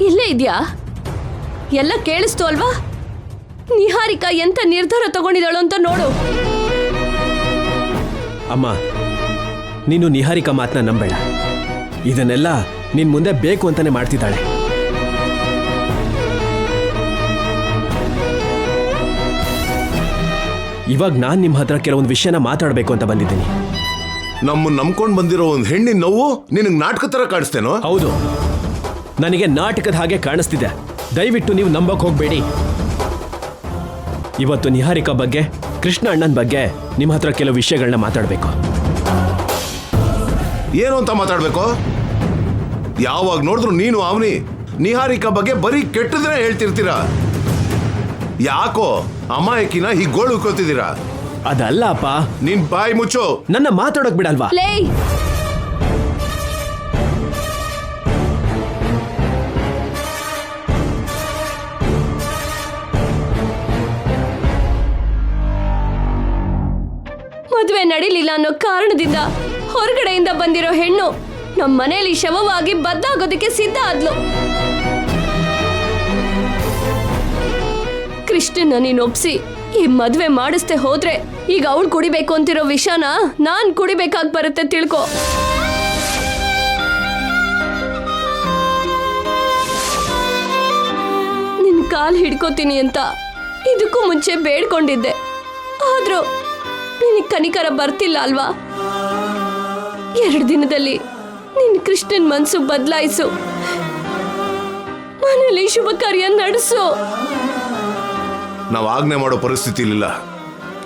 ಇಲ್ಲೇ ಇದೆಯಾ? ಎಲ್ಲ ಕೇಳಿಸ್ತು ಅಲ್ವಾ? ನಿಹಾರಿಕಾ ಎಂತ ನಿರ್ಧಾರ ತಗೊಂಡಿದ್ದಾಳು ಅಂತ ನೋಡು. ಅಮ್ಮ, ನೀನು ನಿಹಾರಿಕಾ ಮಾತನ್ನ ನಂಬೇಡ. ಇದನ್ನೆಲ್ಲ ನಿನ್ ಮುಂದೆ ಬೇಕು ಅಂತಾನೆ ಮಾಡ್ತಿದ್ದಾಳೆ. ಇವಾಗ ನಾನ್ ನಿಮ್ಮ ಹತ್ರ ಕೆಲವೊಂದು ವಿಷಯನ ಮಾತಾಡಬೇಕು ಅಂತ ಬಂದಿದ್ದೀನಿ. ನಮ್ಮನ್ನ ನಂಬ್ಕೊಂಡು ಬಂದಿರೋ ಒಂದು ಹೆಣ್ಣಿನ ನೋವು ನಿನಗೆ ನಾಟಕ ತರ ಕಾಣಿಸ್ತೇನೋ? ಹೌದು, ನನಗೆ ನಾಟಕದ ಹಾಗೆ ಕಾಣಿಸ್ತಿದೆ. ದಯವಿಟ್ಟು ನೀವು ನಂಬಕ್ ಹೋಗ್ಬೇಡಿ. ಇವತ್ತು ನಿಹಾರಿಕಾ ಬಗ್ಗೆ, ಕೃಷ್ಣ ಅಣ್ಣನ ಬಗ್ಗೆ ನಿಮ್ಮ ಹತ್ರ ಕೆಲವು ವಿಷಯಗಳನ್ನ ಮಾತಾಡಬೇಕು. ಏನು ಅಂತ ಮಾತಾಡ್ಬೇಕು? ಯಾವಾಗ ನೋಡಿದ್ರು ನೀನು ಅವನಿ ನಿಹಾರಿಕಾ ಬಗ್ಗೆ ಬರೀ ಕೆಟ್ಟದ್ರೆ ಹೇಳ್ತಿರ್ತೀರಾ. ಯಾಕೋ ಅಮಾಯಕಿನ ಹೀಗೆ ಗೋಳು ಕೊಳ್ತಿದ್ದೀರಾ? ಅದಲ್ಲ ಅಪ್ಪ. ನಿನ್ ಬಾಯಿ ಮುಚ್ಚು. ನನ್ನ ಮಾತಾಡೋಕ್ ಬಿಡಲ್ವಾ? ಲೇ, ಮದುವೆ ನಡೀಲಿಲ್ಲ ಅನ್ನೋ ಕಾರಣದಿಂದ ಹೊರಗಡೆಯಿಂದ ಬಂದಿರೋ ಹೆಣ್ಣು ನಮ್ಮ ಮನೆಯಲ್ಲಿ ಶವವಾಗಿ ಬದ್ದಾಗೋದಕ್ಕೆ ಸಿದ್ಧ ಆದ್ಲು. ಕೃಷ್ಣನ ನೀನ್ ಒಪ್ಸಿ ಈ ಮದ್ವೆ ಮಾಡಿಸ್ದೆ ಹೋದ್ರೆ ಈಗ ಅವಳು ಕುಡಿಬೇಕು ಅಂತಿರೋ ವಿಷಾನ ನಾನ್ ಕುಡಿಬೇಕಾಗಿ ಬರುತ್ತೆ, ತಿಳ್ಕೊ. ನಿನ್ ಕಾಲ್ ಹಿಡ್ಕೋತೀನಿ ಅಂತ ಇದಕ್ಕೂ ಮುಂಚೆ ಬೇಡ್ಕೊಂಡಿದ್ದೆ. ಆದ್ರೂ ನಿನಗೆ ಕನಿಕರ ಬರ್ತಿಲ್ಲ ಅಲ್ವಾ? 2 ದಿನದಲ್ಲಿ ನಿನ್ ಕೃಷ್ಣನ್ ಮನ್ಸು ಬದಲಾಯಿಸು, ಮನೇಲಿ ಶುಭ ಕಾರ್ಯ ನಡೆಸು. ನಾವು ಆಜ್ಞೆ ಮಾಡೋ ಪರಿಸ್ಥಿತಿಲಿಲ್ಲ,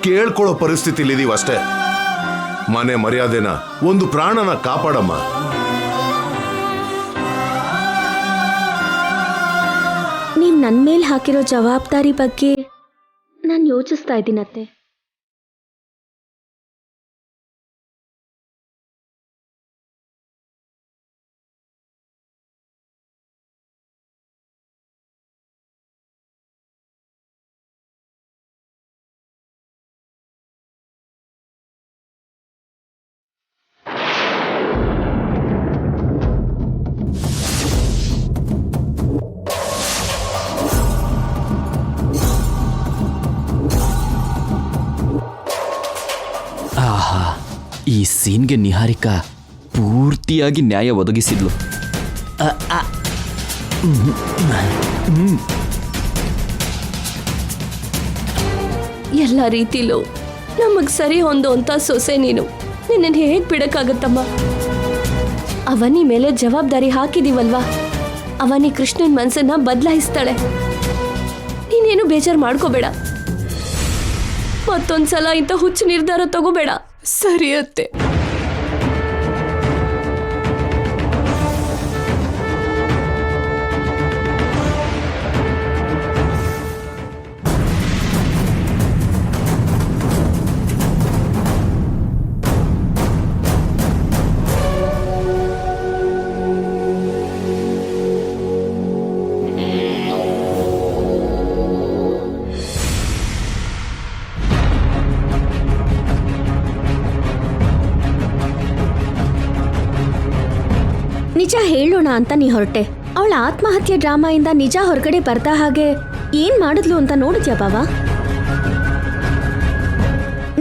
ಕೇಳ್ಕೊಳ್ಳೋ ಪರಿಸ್ಥಿತಿಲಿದೀವಿ ಅಷ್ಟೇ. ಮನೆ ಮರ್ಯಾದೆನ, ಒಂದು ಪ್ರಾಣನ ಕಾಪಾಡಮ್ಮ. ನೀವು ನನ್ನ ಮೇಲೆ ಹಾಕಿರೋ ಜವಾಬ್ದಾರಿ ಬಗ್ಗೆ ನಾನು ಯೋಚಿಸ್ತಾ ಇದ್ದೀನತ್ತೆ. ಆಹಾ, ಈ ಸೀನ್ಗೆ ನಿಹಾರಿಕಾ ಪೂರ್ತಿಯಾಗಿ ನ್ಯಾಯ ಒದಗಿಸಿದ್ಲು. ಎಲ್ಲ ರೀತಿಲೂ ನಮಗ್ ಸರಿ ಹೊಂದೋಂತ ಸೊಸೆ ನೀನು. ನಿನ್ನನ್ನು ಹೇಗ್ ಬಿಡಕ್ಕಾಗತ್ತಮ್ಮ? ಅವನಿ ಮೇಲೆ ಜವಾಬ್ದಾರಿ ಹಾಕಿದೀವಲ್ವಾ, ಅವನಿ ಕೃಷ್ಣನ್ ಮನ್ಸನ್ನ ಬದಲಾಯಿಸ್ತಾಳೆ. ನೀನೇನು ಬೇಜಾರು ಮಾಡ್ಕೋಬೇಡ. ಮತ್ತೊಂದ್ಸಲ ಇಂಥ ಹುಚ್ಚು ನಿರ್ಧಾರ ತಗೋಬೇಡ, ಸರಿಯತ್ತೆ? ನಿಜ ಹೇಳೋಣ ಅಂತ ನೀ ಹೊರಟೆ. ಅವಳ ಆತ್ಮಹತ್ಯೆ ಡ್ರಾಮಾಯಿಂದ ನಿಜ ಹೊರಗಡೆ ಬರ್ತಾ ಹಾಗೆ ಏನ್ ಮಾಡಿದ್ಲು ಅಂತ ನೋಡಿದ್ಯಾ ಬಾವ?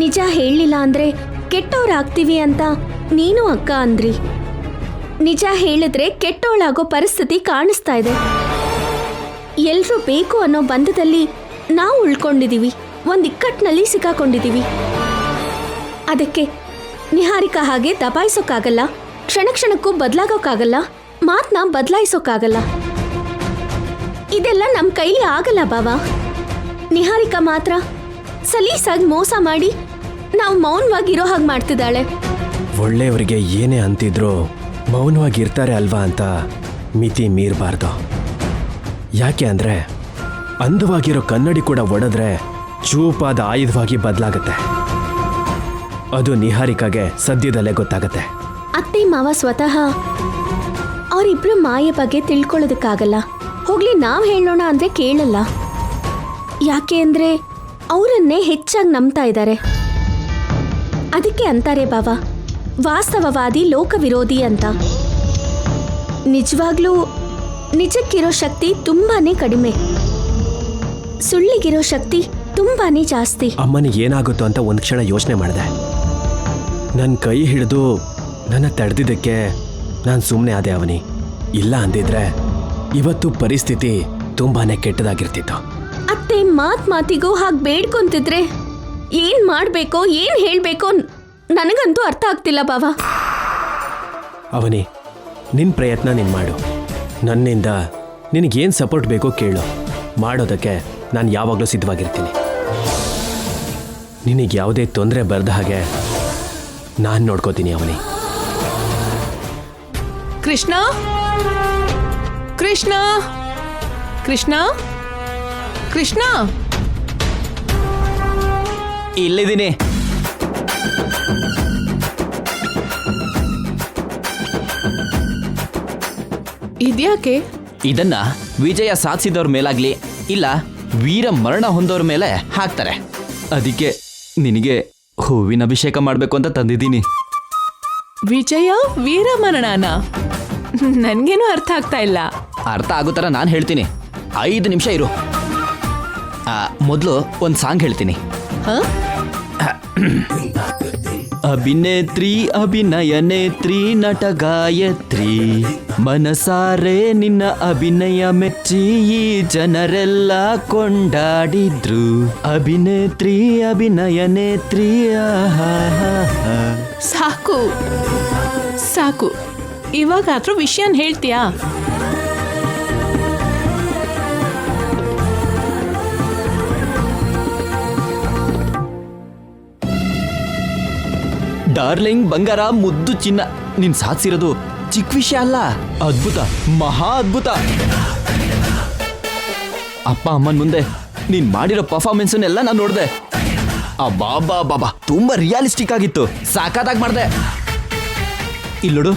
ನಿಜ ಹೇಳಲಿಲ್ಲ ಅಂದ್ರೆ ಕೆಟ್ಟವರಾಗ್ತೀವಿ ಅಂತ ನೀನು ಅಕ್ಕ ಅಂದ್ರಿ. ನಿಜ ಹೇಳಿದ್ರೆ ಕೆಟ್ಟವಳಾಗೋ ಪರಿಸ್ಥಿತಿ ಕಾಣಿಸ್ತಾ ಇದೆ. ಎಲ್ರೂ ಬೇಕು ಅನ್ನೋ ಬಂಧದಲ್ಲಿ ನಾವು ಉಳ್ಕೊಂಡಿದೀವಿ, ಒಂದ್ ಇಕ್ಕಟ್ಟಿನಲ್ಲಿ ಸಿಕ್ಕಾಕೊಂಡಿದೀವಿ. ಅದಕ್ಕೆ ನಿಹಾರಿಕಾ ಹಾಗೆ ದಬಾಯಿಸೋಕ್ಕಾಗಲ್ಲ, ಕ್ಷಣ ಕ್ಷಣಕ್ಕೂ ಬದಲಾಗೋಕ್ಕಾಗಲ್ಲ, ಮಾತನ್ನ ಬದಲಾಯಿಸೋಕ್ಕಾಗಲ್ಲ. ಇದೆಲ್ಲ ನಮ್ಮ ಕೈಲಿ ಆಗಲ್ಲ ಬಾವ. ನಿಹಾರಿಕಾ ಮಾತ್ರ ಸಲೀಸಾಗಿ ಮೋಸ ಮಾಡಿ ನಾವು ಮೌನವಾಗಿರೋ ಹಾಗೆ ಮಾಡ್ತಿದ್ದಾಳೆ. ಒಳ್ಳೆಯವರಿಗೆ ಏನೇ ಅಂತಿದ್ರು ಮೌನವಾಗಿರ್ತಾರೆ ಅಲ್ವಾ ಅಂತ ಮಿತಿ ಮೀರಬಾರ್ದು. ಯಾಕೆ ಅಂದ್ರೆ ಅಂದವಾಗಿರೋ ಕನ್ನಡಿ ಕೂಡ ಒಡೆದ್ರೆ ಚೂಪಾದ ಆಯುಧವಾಗಿ ಬದಲಾಗತ್ತೆ. ಅದು ನಿಹಾರಿಕಾಗೆ ಸದ್ಯದಲ್ಲೇ ಗೊತ್ತಾಗತ್ತೆ. ಅತ್ತೆ ಮಾವ ಸ್ವತಃ ಅವರಿಬ್ರು ಮಾಯ ಬಗ್ಗೆ ತಿಳ್ಕೊಳ್ಳೋದಕ್ಕಾಗಲ್ಲ. ಹೋಗ್ಲಿ, ನಾವು ಹೇಳೋಣ ಅಂದ್ರೆ ಕೇಳಲ್ಲ. ಯಾಕೆ ಅಂದ್ರೆ ಅವರನ್ನೇ ಹೆಚ್ಚಾಗಿ ನಂಬ್ತಾ ಇದ್ದಾರೆ. ಅದಕ್ಕೆ ಅಂತಾರೆ ಬಾವ, ವಾಸ್ತವವಾದಿ ಲೋಕ ವಿರೋಧಿ ಅಂತ. ನಿಜವಾಗ್ಲೂ ನಿಜಕ್ಕಿರೋ ಶಕ್ತಿ ತುಂಬಾನೇ ಕಡಿಮೆ, ಸುಳ್ಳಿಗಿರೋ ಶಕ್ತಿ ತುಂಬಾನೇ ಜಾಸ್ತಿ. ಅಮ್ಮನಿಗೆ ಏನಾಗುತ್ತೋ ಅಂತ ಒಂದು ಕ್ಷಣ ಯೋಚನೆ ಮಾಡಿದೆ. ನನ್ನ ಕೈ ಹಿಡಿದು ನನ್ನ ತಡೆದಿದ್ದಕ್ಕೆ ನಾನು ಸುಮ್ಮನೆ ಆದೆ ಅವನಿ. ಇಲ್ಲ ಅಂದಿದ್ರೆ ಇವತ್ತು ಪರಿಸ್ಥಿತಿ ತುಂಬಾನೇ ಕೆಟ್ಟದಾಗಿರ್ತಿತ್ತು. ಅತ್ತೆ ಮಾತಿಗೂ ಹಾಗೆ ಬೇಡ್ಕೊಂತಿದ್ರೆ ಏನ್ ಮಾಡ್ಬೇಕೋ ಏನ್ ಹೇಳ್ಬೇಕೋ ನನಗಂತೂ ಅರ್ಥ ಆಗ್ತಿಲ್ಲ ಬಾವ. ಅವನಿ, ನಿನ್ನ ಪ್ರಯತ್ನ ನೀನು ಮಾಡು. ನನ್ನಿಂದ ನಿನಗೇನು ಸಪೋರ್ಟ್ ಬೇಕೋ ಕೇಳು. ಮಾಡೋದಕ್ಕೆ ನಾನು ಯಾವಾಗಲೂ ಸಿದ್ಧವಾಗಿರ್ತೀನಿ. ನಿನಗೆ ಯಾವುದೇ ತೊಂದರೆ ಬರದ ಹಾಗೆ ನಾನು ನೋಡ್ಕೋತೀನಿ ಅವನಿ. ಕೃಷ್ಣ ಕೃಷ್ಣ ಕೃಷ್ಣ ಕೃಷ್ಣ, ಇಲ್ಲಿದ್ದೀನಿ. ಇದ್ಯಾಕೆ? ಇದನ್ನ ವಿಜಯ ಸಾಧಿಸಿದವ್ರ ಮೇಲಾಗ್ಲಿ ಇಲ್ಲ ವೀರ ಮರಣ ಹೊಂದೋರ್ ಮೇಲೆ ಹಾಕ್ತಾರೆ. ಅದಕ್ಕೆ ನಿನಗೆ ಹೂವಿನ ಅಭಿಷೇಕ ಮಾಡ್ಬೇಕು ಅಂತ ತಂದಿದ್ದೀನಿ. ವಿಜಯ ವೀರಮರಣನ? ನನ್ಗೇನು ಅರ್ಥ ಆಗ್ತಾ ಇಲ್ಲ. ಅರ್ಥ ಆಗೋ ಥರ ನಾನು ಹೇಳ್ತೀನಿ. 5 ನಿಮಿಷ ಇರು. ಮೊದಲು ಒಂದು ಸಾಂಗ್ ಹೇಳ್ತೀನಿ. ಹ? ಅಭಿನೇತ್ರಿ ಅಭಿನಯ ನೇತ್ರಿ ನಟ ಗಾಯತ್ರಿ, ಮನಸಾರೆ ನಿನ್ನ ಅಭಿನಯ ಮೆಚ್ಚಿ ಈ ಜನರೆಲ್ಲ ಕೊಂಡಾಡಿದ್ರು. ಅಭಿನೇತ್ರಿ ಅಭಿನಯ ನೇತ್ರಿ. ಸಾಕು ಸಾಕು, ಇವಾಗಾದ್ರೂ ವಿಷಯನ್ ಹೇಳ್ತೀಯಾ? ಡಾರ್ಲಿಂಗ್ ಬಂಗಾರ, ಮುದ್ದು ಚಿನ್ನ, ನೀನ್ ಸಾಧಿಸಿರೋದು ಚಿಕ್ಕ ವಿಷಯ ಅಲ್ಲ, ಅದ್ಭುತ, ಮಹಾ ಅದ್ಭುತ. ಅಪ್ಪ ಅಮ್ಮನ ಮುಂದೆ ನೀನ್ ಮಾಡಿರೋ ಪರ್ಫಾರ್ಮೆನ್ಸನ್ನೆಲ್ಲ ನಾನು ನೋಡಿದೆ. ಬಾಬಾ ಬಾಬಾ, ತುಂಬಾ ರಿಯಾಲಿಸ್ಟಿಕ್ ಆಗಿತ್ತು, ಸಾಕಾದಾಗ ಮಾಡಿದೆ. ಇಲ್ಲೋಡು,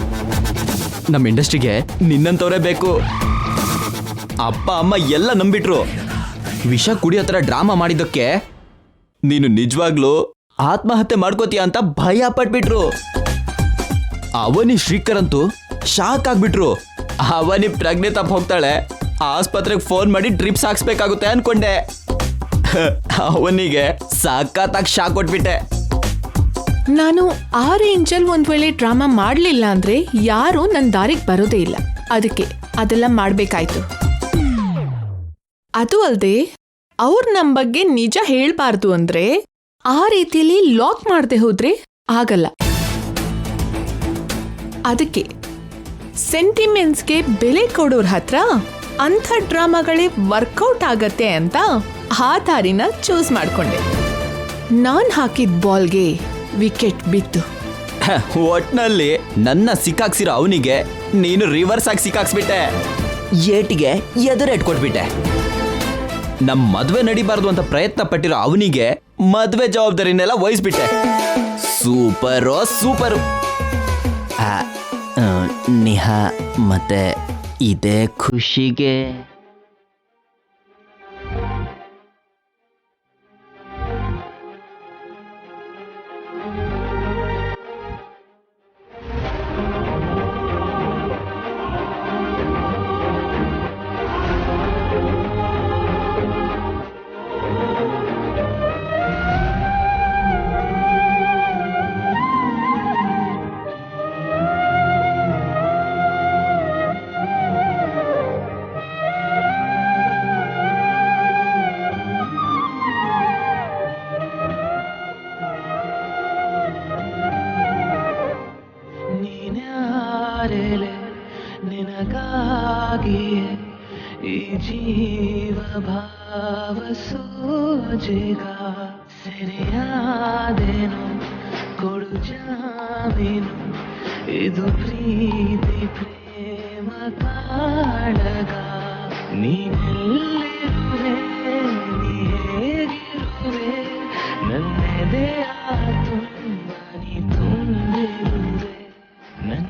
ನಮ್ಮ ಇಂಡಸ್ಟ್ರಿಗೆ ನಿನ್ನಂತವರೇ ಬೇಕು. ಅಪ್ಪ ಅಮ್ಮ ಎಲ್ಲ ನಂಬಿಟ್ರು. ವಿಷ ಕುಡಿಯೋ ಥರ ಡ್ರಾಮಾ ಮಾಡಿದ್ದಕ್ಕೆ ನೀನು ನಿಜವಾಗ್ಲೂ ಆತ್ಮಹತ್ಯೆ ಮಾಡ್ಕೋತೀಯ ಅಂತ ಭಯ ಪಟ್ಬಿಟ್ರು. ಅವನಿ ಶ್ರೀಕರ್ ಅಂತೂ ಶಾಕ್ ಆಗ್ಬಿಟ್ರು. ಅವನಿ ಪ್ರಜ್ಞೆ ತಪ್ಪ ಹೋಗ್ತಾಳೆ, ಆಸ್ಪತ್ರೆಗೆ ಫೋನ್ ಮಾಡಿ ಡ್ರಿಪ್ಸ್ ಹಾಕ್ಸ್ಬೇಕಾಗುತ್ತೆ ಅನ್ಕೊಂಡೆ. ಅವನಿಗೆ ಸಖತ್ತಾಗಿ ಶಾಕ್ ಕೊಟ್ಬಿಟ್ಟೆ. ನಾನು ಆ ರೇಂಜಲ್ಲಿ ಒಂದ್ ವೇಳೆ ಡ್ರಾಮಾ ಮಾಡ್ಲಿಲ್ಲ ಅಂದ್ರೆ ಯಾರು ನನ್ನ ದಾರಿಗೆ ಬರೋದೇ ಇಲ್ಲ. ಅದಕ್ಕೆ ಅದೆಲ್ಲ ಮಾಡ್ಬೇಕಾಯ್ತು. ಅದು ಅಲ್ಲದೆ ಅವ್ರು ನಮ್ಮ ಬಗ್ಗೆ ನಿಜ ಹೇಳ್ಬಾರ್ದು ಅಂದ್ರೆ ಆ ರೀತಿಯಲ್ಲಿ ಲಾಕ್ ಮಾಡದೆ ಹೋದ್ರೆ ಆಗಲ್ಲ. ಅದಕ್ಕೆ ಸೆಂಟಿಮೆಂಟ್ಸ್ಗೆ ಬೆಲೆ ಕೊಡೋರ್ ಹತ್ರ ಅಂಥ ಡ್ರಾಮಾಗಳೇ ವರ್ಕೌಟ್ ಆಗತ್ತೆ ಅಂತ ಆ ದಾರಿನ ಚೂಸ್ ಮಾಡ್ಕೊಂಡೆ. ನಾನ್ ಹಾಕಿದ ಬಾಲ್ಗೆ ವಿಕೆಟ್ ಬಿತ್ತು. ಒಟ್ನಲ್ಲಿ ನನ್ನ ಸಿಕ್ಕಾಕ್ಸಿರೋ ಅವನಿಗೆ ನೀನು ರಿವರ್ಸ್ ಆಗಿ ಸಿಕ್ಕಾಕ್ಸ್ಬಿಟ್ಟೆ. ಏಟಿಗೆ ಎದುರೇಟ್ ಕೊಟ್ಬಿಟ್ಟೆ. ನಮ್ ಮದ್ವೆ ನಡಿಬಾರ್ದು ಅಂತ ಪ್ರಯತ್ನ ಪಟ್ಟಿರೋ ಅವನಿಗೆ ಮದ್ವೆ ಜವಾಬ್ದಾರಿನೆಲ್ಲ ವಹಿಸ್ಬಿಟ್ಟೆ. Super super. ನಿಹಾ, ಮತ್ತೆ ಇದೇ ಖುಷಿಗೆ ನಿನಗಾಗಿಯೇ ಈ ಜೀವ ಭಾವ ಸೋಜೆಗ ಸೆರೆಯಾದೆನು ಕೊಡು ಜಾಮೀನು ಇದು ಪ್ರೀತಿ ಪ್ರೇಮ ಕಾಳಗ ನೀನೆಲ್ಲಿರುವೆ ನೀ ಹೇಗಿರುವೆ ನನ್ನೆದೆಯ ತುಂಬ ನೀ ತುಂಬಿರುವೆ ನನ್ನ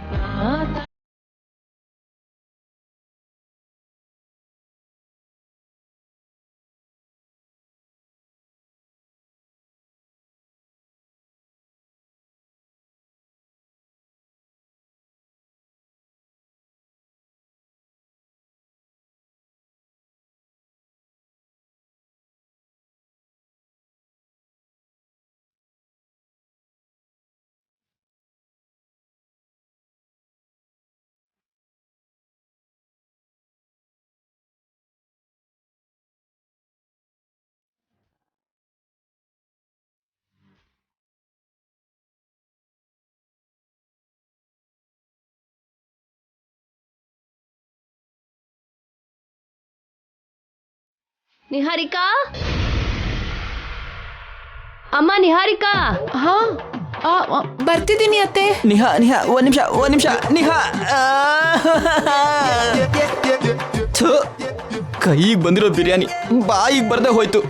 ನಿಹಾರಿಕಾ, ಅಮ್ಮ ನಿಹಾರಿಕಾ. ಹಾ ಬರ್ತಿದ್ದೀನಿ ಅತ್ತೆ. ನಿಹಾ ನಿಹಾ ಒಂದ್ ನಿಮಿಷ ನಿಹಾ. ಥು, ಕೈಗೆ ಬಂದಿರೋ ಬಿರಿಯಾನಿ ಬಾಯಿಗೆ ಬರ್ದೆ ಹೋಯ್ತು.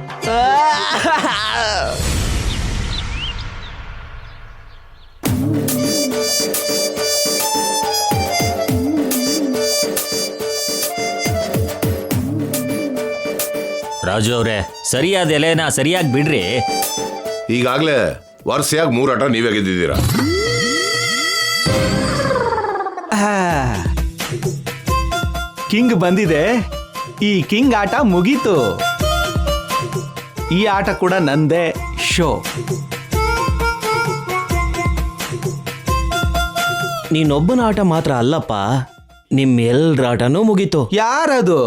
ರಾಜು ಅವ್ರೆ, ಸರಿಯಾದ ಎಲೆನ ಸರಿಯಾಗಿ ಬಿಡ್ರಿ. ಈಗಾಗಲೇ ವರ್ಷಯಾಗಿ 3 ಆಟ ನೀವೇ ಗೆದ್ದಿದ್ದೀರಾ. ಕಿಂಗ್ ಬಂದಿದೆ. ಈ ಕಿಂಗ್ ಆಟ ಮುಗೀತು. ಈ ಆಟ ಕೂಡ ನಂದೇ ಶೋ. ನೀನೊಬ್ಬನ ಆಟ ಮಾತ್ರ ಅಲ್ಲಪ್ಪ, ನಿಮ್ಮೆಲ್ರ ಆಟನೂ ಮುಗೀತು. ಯಾರದು?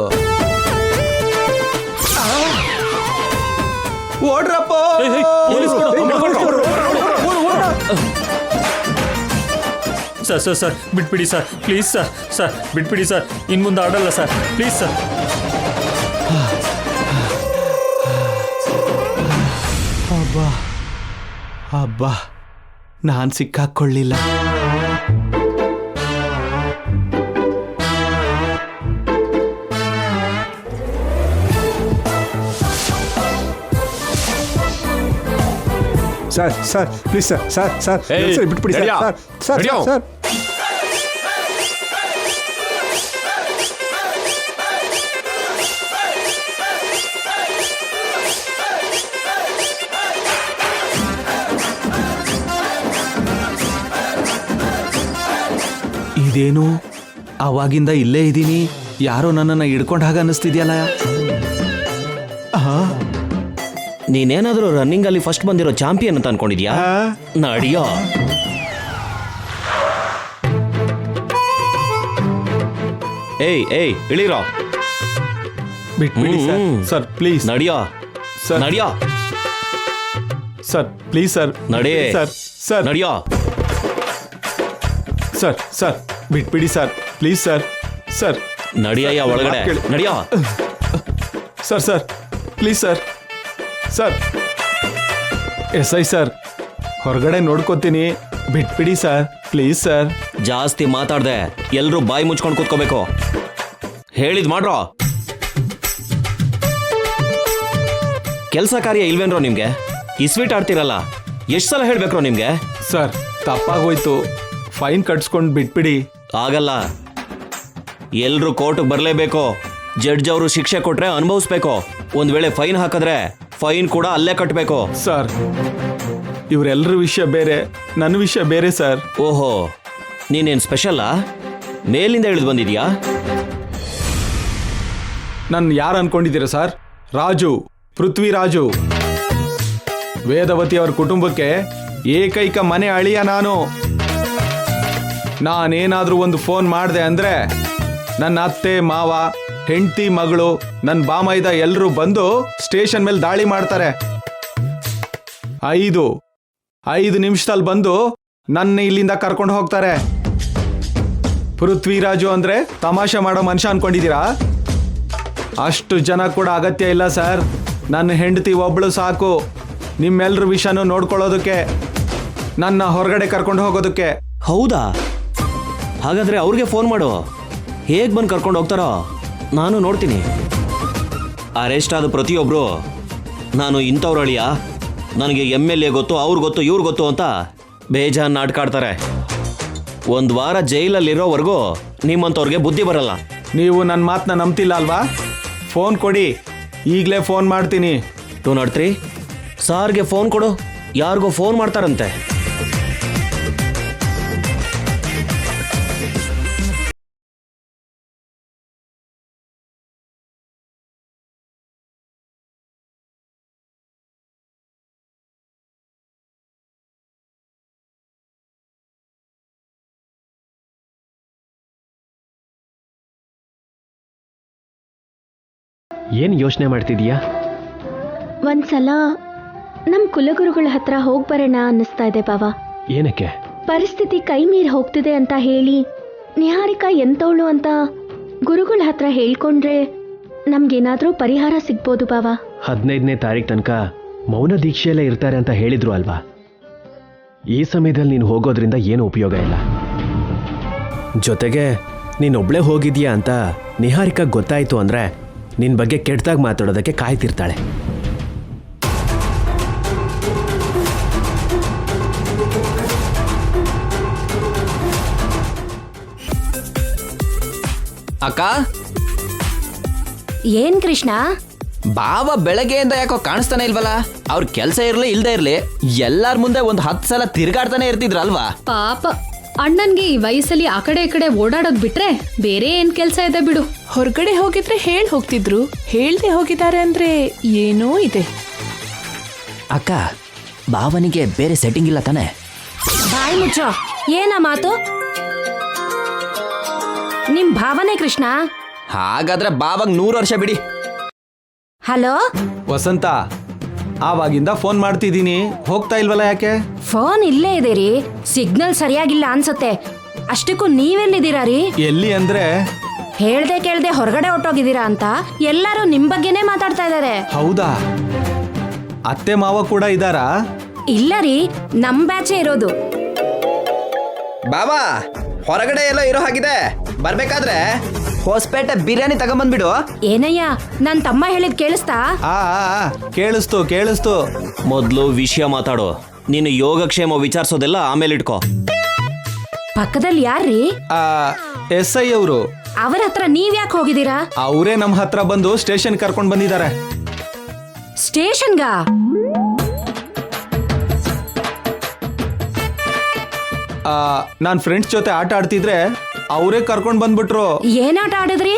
ಓಡ್ರಪ್ಪ. ಸರ್ ಬಿಟ್ಬಿಡಿ ಸರ್, ಪ್ಲೀಸ್ ಸರ್ ಬಿಟ್ಬಿಡಿ ಸರ್, ಇನ್ ಮುಂದೆ ಆಡಲ್ಲ ಸರ್, ಪ್ಲೀಸ್ ಸರ್. ಹಬ್ಬ, ನಾನ್ ಸಿಕ್ಕಾಕೊಳ್ಳಿಲ್ಲ. ಸರ್ ಪ್ಲೀಸ್ ಸರ್ ಬಿಟ್ಬಿಡಿ ಸರ್. ಇದೇನು ಅವಾಗಿಂದ ಇಲ್ಲೇ ಇದ್ದೀನಿ, ಯಾರೋ ನನ್ನನ್ನು ಹಿಡ್ಕೊಂಡ್ ಹಾಗೆ ಅನ್ನಿಸ್ತಿದ್ಯಲ್ಲ. ನೀನೇನಾದ್ರೂ ರನ್ನಿಂಗ್ ಅಲ್ಲಿ ಫಸ್ಟ್ ಬಂದಿರೋ ಚಾಂಪಿಯನ್ ಅಂತ ಅನ್ಕೊಂಡಿದ್ಯಾ? ನಡಿಯೋ. ಏಯ್ ಇಳಿರೋ. ಬಿಟ್ಬಿಡಿ ಸರ್ ಪ್ಲೀಸ್. ನಡಿಯೋ ಸರ್. ನಡಿಯೋ ಸರ್ ಪ್ಲೀಸ್ ಸರ್. ನಡಿ ಸರ್ ನಡಿಯೋ. ಸರ್ ಬಿಟ್ಬಿಡಿ ಸರ್ ಪ್ಲೀಸ್ ಸರ್. ನಡಿಯಯ್ಯ ಒಳಗಡೆ ನಡಿಯೋ. Sir please sir. SI sir, ಹೊರಗಡೆ ನೋಡ್ಕೋತೀನಿ, ಬಿಟ್ಬಿಡಿ ಸರ್ ಪ್ಲೀಸ್ ಸರ್. ಜಾಸ್ತಿ ಮಾತಾಡ್ದೆ ಎಲ್ರೂ ಬಾಯಿ ಮುಚ್ಕೊಂಡು ಕೂತ್ಕೋಬೇಕು. ಹೇಳಿದ್ ಮಾಡ್ರೋ. ಕೆಲ್ಸ ಕಾರ್ಯ ಇಲ್ವೇನ್ರೋ ನಿಮ್ಗೆ? ಈ ಸ್ವೀಟ್ ಆಡ್ತಿರಲ್ಲ, ಎಷ್ಟು ಸಲ ಹೇಳ್ಬೇಕ್ರೋ ನಿಮ್ಗೆ? ಸರ್ ತಪ್ಪಾಗೋಯ್ತು, ಫೈನ್ ಕಟ್ಸ್ಕೊಂಡು ಬಿಟ್ಬಿಡಿ. ಆಗಲ್ಲ, ಎಲ್ರೂ ಕೋರ್ಟ್ಗೆ ಬರಲೇಬೇಕು. ಜಡ್ಜ್ ಅವರು ಶಿಕ್ಷೆ ಕೊಟ್ರೆ ಅನುಭವಿಸ್ಬೇಕು. ಒಂದ್ ವೇಳೆ ಫೈನ್ ಹಾಕಿದ್ರೆ ಫೈನ್ ಕೂಡ ಅಲ್ಲೇ ಕಟ್ಟಬೇಕು. ಸರ್ ಇವರೆಲ್ಲರ ವಿಷಯ ಬೇರೆ, ನನ್ನ ವಿಷಯ ಬೇರೆ ಸರ್. ಓಹೋ, ನೀನೇನ್ ಸ್ಪೆಷಲ್ಲಾ? ಮೇಲಿಂದ ಇಳಿದು ಬಂದಿದ್ಯಾ? ನನ್ನ ಯಾರು ಅನ್ಕೊಂಡಿದ್ದೀರಾ ಸರ್? ರಾಜು, ಪೃಥ್ವಿರಾಜು. ವೇದವತಿ ಅವ್ರ ಕುಟುಂಬಕ್ಕೆ ಏಕೈಕ ಮನೆ ಅಳಿಯ ನಾನು. ನಾನೇನಾದ್ರೂ ಒಂದು ಫೋನ್ ಮಾಡಿದೆ ಅಂದ್ರೆ ನನ್ನ ಅತ್ತೆ ಮಾವ, ಹೆಂಡತಿ ಮಗಳು, ನನ್ನ ಬಾಮೈದ ಎಲ್ಲರೂ ಬಂದು ಸ್ಟೇಷನ್ ಮೇಲೆ ದಾಳಿ ಮಾಡ್ತಾರೆ. 5 ನಿಮಿಷದಲ್ಲಿ ಬಂದು ನನ್ನ ಇಲ್ಲಿಂದ ಕರ್ಕೊಂಡು ಹೋಗ್ತಾರೆ. ಪೃಥ್ವಿರಾಜು ಅಂದ್ರೆ ತಮಾಷೆ ಮಾಡೋ ಮನುಷ್ಯ ಅನ್ಕೊಂಡಿದ್ದೀರಾ? ಅಷ್ಟು ಜನ ಕೂಡ ಅಗತ್ಯ ಇಲ್ಲ ಸರ್. ನನ್ನ ಹೆಂಡತಿ ಒಬ್ಳು ಸಾಕು ನಿಮ್ಮೆಲ್ಲರ ವಿಷಯನೂ ನೋಡ್ಕೊಳ್ಳೋದಕ್ಕೆ, ನನ್ನ ಹೊರಗಡೆ ಕರ್ಕೊಂಡು ಹೋಗೋದಕ್ಕೆ. ಹೌದಾ? ಹಾಗಾದ್ರೆ ಅವ್ರಿಗೆ ಫೋನ್ ಮಾಡು. ಹೇಗ್ ಬಂದು ಕರ್ಕೊಂಡು ಹೋಗ್ತಾರೋ ನಾನು ನೋಡ್ತೀನಿ. ಅರೆಸ್ಟ್ ಆದ ಪ್ರತಿಯೊಬ್ರು ನಾನು ಇಂಥವ್ರ ಅಳಿಯ, ನನಗೆ MLA ಗೊತ್ತು, ಅವ್ರು ಗೊತ್ತು, ಇವ್ರು ಗೊತ್ತು ಅಂತ ಬೇಜಾನ್ ನಾಟ್ಕಾಡ್ತಾರೆ. 1 ವಾರ ಜೈಲಲ್ಲಿರೋವರೆಗೂ ನಿಮ್ಮಂಥವ್ರಿಗೆ ಬುದ್ಧಿ ಬರಲ್ಲ. ನೀವು ನನ್ನ ಮಾತನ್ನ ನಂಬ್ತಿಲ್ಲ ಅಲ್ವಾ? ಫೋನ್ ಕೊಡಿ, ಈಗಲೇ ಫೋನ್ ಮಾಡ್ತೀನಿ. 203 ಸಾರ್ಗೆ ಫೋನ್ ಕೊಡು, ಯಾರಿಗೋ ಫೋನ್ ಮಾಡ್ತಾರಂತೆ. ಏನು ಯೋಚನೆ ಮಾಡ್ತಿದೀಯಾ? ಒಂದ್ಸಲ ನಮ್ಮ ಕುಲಗುರುಗಳ ಹತ್ರ ಹೋಗಿ ಬರೋಣ ಅನ್ನಿಸ್ತಾ ಇದೆ ಬಾವ. ಏನಕ್ಕೆ? ಪರಿಸ್ಥಿತಿ ಕೈ ಮೀರಿ ಹೋಗ್ತಿದೆ ಅಂತ ಹೇಳಿ ನಿಹಾರಿಕಾ ಎಂತವಳು ಅಂತ ಗುರುಗಳ ಹತ್ರ ಹೇಳ್ಕೊಂಡ್ರೆ ನಮ್ಗೇನಾದ್ರೂ ಪರಿಹಾರ ಸಿಗ್ಬೋದು ಬಾವ. 15ನೇ ತಾರೀಕು ತನಕ ಮೌನ ದೀಕ್ಷೆಯಲ್ಲೇ ಇರ್ತಾರೆ ಅಂತ ಹೇಳಿದ್ರು ಅಲ್ವಾ? ಈ ಸಮಯದಲ್ಲಿ ನೀನು ಹೋಗೋದ್ರಿಂದ ಏನು ಉಪಯೋಗ ಇಲ್ಲ. ಜೊತೆಗೆ ನೀನೊಬ್ಳೆ ಹೋಗಿದ್ಯಾ ಅಂತ ನಿಹಾರಿಕಾ ಗೊತ್ತಾಯ್ತು ಅಂದ್ರೆ ನಿನ್ನ ಬಗ್ಗೆ ಕೆಟ್ಟದಾಗಿ ಮಾತಾಡೋದಕ್ಕೆ ಕಾಯ್ತಿರ್ತಾಳೆ. ಅಕ್ಕ, ಏನ್ ಕೃಷ್ಣ? ಬಾವ ಬೆಳಗ್ಗೆಯಿಂದ ಯಾಕೋ ಕಾಣಿಸ್ತಾನೆ ಇಲ್ವಲ್ಲ? ಅವ್ರ ಕೆಲಸ ಇರ್ಲಿ ಇಲ್ದೇ ಇರ್ಲಿ ಎಲ್ಲಾರ ಮುಂದೆ ಒಂದ್ 10 ಸಲ ತಿರ್ಗಾಡ್ತಾನೆ ಇರ್ತಿದ್ರಲ್ವಾ? ಪಾಪ ಅಣ್ಣನ್ಗೆ ಈ ವಯಸ್ಸಲ್ಲಿ ಆ ಕಡೆ ಈ ಕಡೆ ಓಡಾಡೋದ್ ಬಿಟ್ರೆ ಬೇರೆ ಏನ್ ಕೆಲ್ಸ ಇದೆ ಬಿಡು. ಹೊರಗಡೆ ಹೋಗಿದ್ರೆ ಹೋಗ್ತಿದ್ರು, ಹೇಳ್ದೆ ಹೋಗಿದ್ದಾರೆ ಅಂದ್ರೆ ಏನೋ ಇದೆ. ಅಕ್ಕ, ಬಾವನಿಗೆ ಬೇರೆ ಸೆಟ್ಟಿಂಗ್ ಇಲ್ಲ ತಾನೆ? ಬಾಯ್ ಮುಚ್ಚೋ. ಏನ ಮಾತು? ನಿಮ್ ಭಾವನೆ ಕೃಷ್ಣ. ಹಾಗಾದ್ರೆ ಬಾವಾಗ 100 ವರ್ಷ ಬಿಡಿ. ಹಲೋ ವಸಂತ, ಆವಾಗಿಂದ ಫೋನ್ ಮಾಡ್ತಿದ್ದೀನಿ, ಹೋಗ್ತಾ ಇಲ್ವಲ್ಲ ಯಾಕೆ? ಫೋನ್ ಇಲ್ಲೇ ಇದೆ ರೀ, ಸಿಗ್ನಲ್ ಸರಿಯಾಗಿಲ್ಲ ಅನ್ಸುತ್ತೆ. ಅಷ್ಟಕ್ಕೂ ನೀವೆಲ್ಲಿದ್ದೀರಾ ರೀ? ಎಲ್ಲಿ ಅಂದ್ರೆ? ಹೇಳ್ದೆ ಕೇಳ್ದೆ ಹೊರಗಡೆ ಹೊಟ್ಟೋಗಿದ್ದೀರಾ ಅಂತ ಎಲ್ಲರೂ ನಿಮ್ ಬಗ್ಗೆನೇ ಮಾತಾಡ್ತಾ ಇದಾರೆ. ಹೌದಾ? ಅತ್ತೆ ಮಾವ ಕೂಡ ಇದ್ದಾರಾ? ಇಲ್ಲ ರೀ, ನಮ್ ಬ್ಯಾಚೇ ಇರೋದು. ಬಾಬಾ ಹೊರಗಡೆ ಎಲ್ಲೋ ಇರೋ ಹಾಗಿದೆ, ಬರ್ಬೇಕಾದ್ರೆ ಹೊಸಪೇಟೆ ಬಿರಿಯಾನಿ ತಗೊಂಬಂದ್ಬಿಡು. ಏನಯ್ಯ, ನನ್ ತಮ್ಮ ಹೇಳಿದ್ ಕೇಳಿಸ್ತಾ? ಕೇಳಿಸ್ತು. ಮೊದಲು ವಿಷಯ ಮಾತಾಡು. ನೀನು ಯೋಗಕ್ಷೇಮ ವಿಚಾರಿಸೋದೆಲ್ಲ ಆಮೇಲೆ ಇಟ್ಕೋ. ಪಕ್ಕದಲ್ಲಿ ಯಾರ್ರೀ? SI ಅವರು. ಅವರ ಹತ್ರ ನೀವ್ ಯಾಕೆ ಹೋಗಿದ್ದೀರಾ? ಅವರೇ ನಮ್ಮ ಹತ್ರ ಬಂದು ಸ್ಟೇಷನ್ ಕರ್ಕೊಂಡು ಬಂದಿದ್ದಾರೆ. ಸ್ಟೇಷನ್ಗ? ನಾನ್ ಫ್ರೆಂಡ್ಸ್ ಜೊತೆ ಆಟ ಆಡ್ತಿದ್ರೆ ಅವರೇ ಕರ್ಕೊಂಡು ಬಂದ್ಬಿಟ್ರು. ಏನ್ ಆಟ ಆಡಿದ್ರಿ?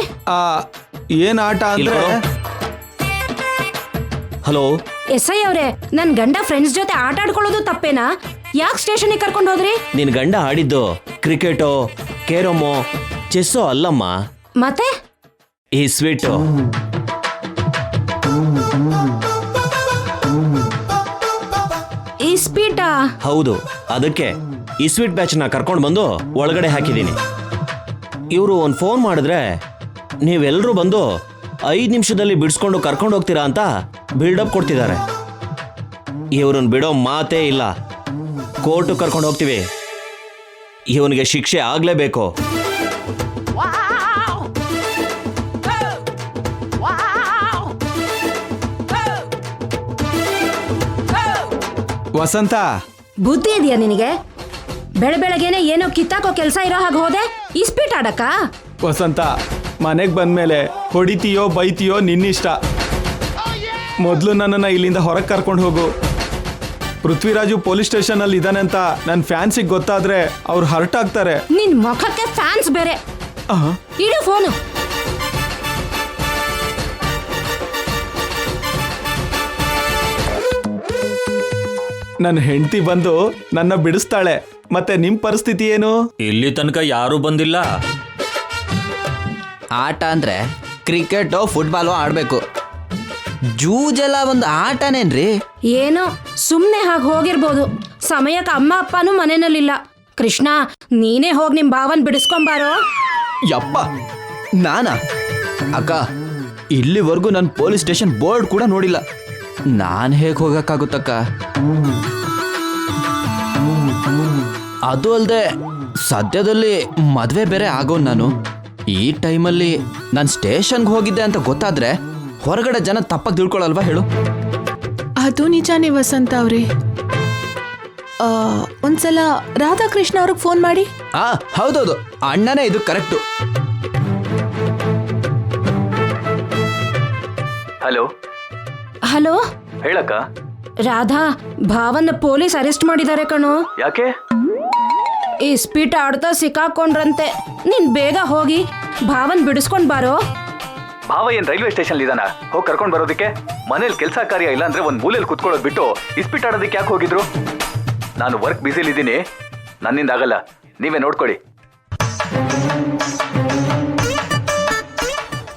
ಏನ್ ಆಟ ಅಂದ್ರೆ? ಹಲೋ SI ಅವ್ರೆ, ನನ್ ಗಂಡ ಫ್ರೆಂಡ್ಸ್ ಜೊತೆ ಆಟ ಆಡ್ಕೊಳ್ಳೋದು ತಪ್ಪೇನಾ? ಯಾಕೆ ಸ್ಟೇಷನ್ಗೆ ಕರ್ಕೊಂಡು ಹೋದ್ರಿ? ನಿನ್ ಗಂಡ ಆಡಿದ್ದು ಕ್ರಿಕೆಟೋ, ಕೇರಮೋ, ಚೆಸ್ಸೋ ಅಲ್ಲಮ್ಮ, ಮತ್ತೆ ಈ ಸ್ವೀಟು. ಈ ಸ್ಪೀಟಾ? ಹೌದು, ಅದಕ್ಕೆ ಈ ಸ್ವೀಟ್ ಬ್ಯಾಚ್ನ ಕರ್ಕೊಂಡು ಬಂದು ಒಳಗಡೆ ಹಾಕಿದ್ದೀನಿ. ಇವರು ಒಂದು ಫೋನ್ ಮಾಡಿದ್ರೆ ನೀವೆಲ್ಲರೂ ಬಂದು 5 ನಿಮಿಷದಲ್ಲಿ ಬಿಡಿಸ್ಕೊಂಡು ಕರ್ಕೊಂಡು ಹೋಗ್ತೀರಾ ಅಂತ ಬಿಲ್ಡಪ್ ಕೊಡ್ತಿದ್ದಾರೆ. ಇವ್ರನ್ನ ಬಿಡೋ ಮಾತೇ ಇಲ್ಲ. ಕೋರ್ಟು ಕರ್ಕೊಂಡು ಹೋಗ್ತೀವಿ. ಇವನಿಗೆ ಶಿಕ್ಷೆ ಆಗ್ಲೇಬೇಕು. ವಸಂತ, ಬುದ್ಧಿ ಇದೆಯಾ ನಿನಗೆ? ಬೆಳಗ್ಗೆನೆ ಏನೋ ಕಿತ್ತಾಕೋ ಕೆಲಸ ಇರೋ ಹಾಗೆ ಹೋದೆ, ಇಸ್ಪೀಟ್ ಆಡಕ್ಕ? ವಸಂತ, ಮನೆಗೆ ಬಂದ್ಮೇಲೆ ಹೊಡಿತೀಯೋ ಬೈತೀಯೋ ನಿನ್ನಿಷ್ಟ. ಮೊದಲು ನನ್ನನ್ನು ಇಲ್ಲಿಂದ ಹೊರಗೆ ಕರ್ಕೊಂಡು ಹೋಗು. ಪೃಥ್ವಿರಾಜು ಪೊಲೀಸ್ ಸ್ಟೇಷನ್ ಅಲ್ಲಿ ಇದ್ದಾನೆ ಅಂತ ನನ್ನ ಫ್ಯಾನ್ಸಿಗೆ ಗೊತ್ತಾದ್ರೆ ಅವ್ರು ಹರ್ಟ್ ಆಗ್ತಾರೆ. ನಿನ್ ಮುಖಕ್ಕೆ ಫ್ಯಾನ್ಸ್ ಬೇರೆ. ಇಡು ಫೋನು. ನನ್ನ ಹೆಂಡತಿ ಬಂದು ನನ್ನ ಬಿಡಿಸ್ತಾಳೆ. ಮತ್ತೆ ನಿಮ್ ಪರಿಸ್ಥಿತಿ ಏನು? ಇಲ್ಲಿ ತನಕ ಯಾರು ಬಂದಿಲ್ಲ. ಆಟ ಅಂದ್ರೆ ಕ್ರಿಕೆಟೋ ಫುಟ್ಬಾಲೋ ಆಡ್ಬೇಕು. ಜೂಜೆಲ್ಲ ಒಂದು ಆಟನೇನ್ರಿ? ಏನೋ ಸುಮ್ನೆ ಹಾಗೆ ಹೋಗಿರ್ಬೋದು. ಸಮಯಕ್ಕೆ ಅಮ್ಮ ಅಪ್ಪನೂ ಮನೆಯಲ್ಲಿಲ್ಲ. ಕೃಷ್ಣ, ನೀನೇ ಹೋಗಿ ನಿಮ್ ಭಾವನ್ ಬಿಡಿಸ್ಕೊಂಬಾರೋ. ಯಪ್ಪ, ನಾನಾ? ಅಕ್ಕ, ಇಲ್ಲಿವರೆಗೂ ನಾನು ಪೊಲೀಸ್ ಸ್ಟೇಷನ್ ಬೋರ್ಡ್ ಕೂಡ ನೋಡಿಲ್ಲ. ನಾನು ಹೇಗೆ ಹೋಗಕ್ಕಾಗುತ್ತಕ್ಕ? ಅದು ಅಲ್ಲದೆ ಸದ್ಯದಲ್ಲಿ ಮದುವೆ ಬೇರೆ ಆಗೋನ್ ನಾನು. ಈ ಟೈಮಲ್ಲಿ ನಾನು ಸ್ಟೇಷನ್ಗೆ ಹೋಗಿದ್ದೆ ಅಂತ ಗೊತ್ತಾದ್ರೆ ಹೊರಗಡೆ ಜನ ತಪ್ಪಾಗಿ ತಿಳ್ಕೊಳಲ್ವಾ ಹೇಳು? ಅದು ನಿಜಾನೇ ವಸಂತ ಅವ್ರೆ. ಒಂದ್ಸಲ ರಾಧಾಕೃಷ್ಣ ಅವ್ರಿಗೆ ಫೋನ್ ಮಾಡಿ. ಹೌದೌದು, ಅಣ್ಣನೇ ಇದು ಕರೆಕ್ಟು. ಹಲೋ ಹಲೋ, ಹೇಳಕ್ಕ. ರಾಧಾ, ಭಾವನ್ನ ಪೊಲೀಸ್ ಅರೆಸ್ಟ್ ಮಾಡಿದ್ದಾರೆ ಕಣೋ. ಯಾಕೆ? ಈ ಸ್ಪೀಟ್ ಆಡ್ತಾ ಸಿಕ್ಕಾಕೊಂಡ್ರಂತೆ. ನೀನ್ ಬೇಗ ಹೋಗಿ ಭಾವನ್ ಬಿಡಿಸ್ಕೊಂಡ್ ಬಾರೋ. ಭಾವ ಏನ್ ರೈಲ್ವೆ ಸ್ಟೇಷನ್ ಇದಾನ? ಹೋಗಿ ಕರ್ಕೊಂಡ್ ಬರೋದಕ್ಕೆ? ಮನೇಲಿ ಕೆಲಸ ಕಾರ್ಯ ಇಲ್ಲ ಅಂದ್ರೆ ಒಂದ್ ಮೂಲೆಯಲ್ಲಿ ಕುತ್ಕೊಳ್ಳೋದ್ ಬಿಟ್ಟು ಇಸ್ಪೀಟ್ ಆಡೋದಕ್ಕೆ ಯಾಕೆ ಹೋಗಿದ್ರು? ನಾನು ವರ್ಕ್ ಬ್ಯುಸಿಲಿದ್ದೀನಿ, ನನ್ನಿಂದ ಆಗಲ್ಲ, ನೀವೇ ನೋಡ್ಕೊಳ್ಳಿ.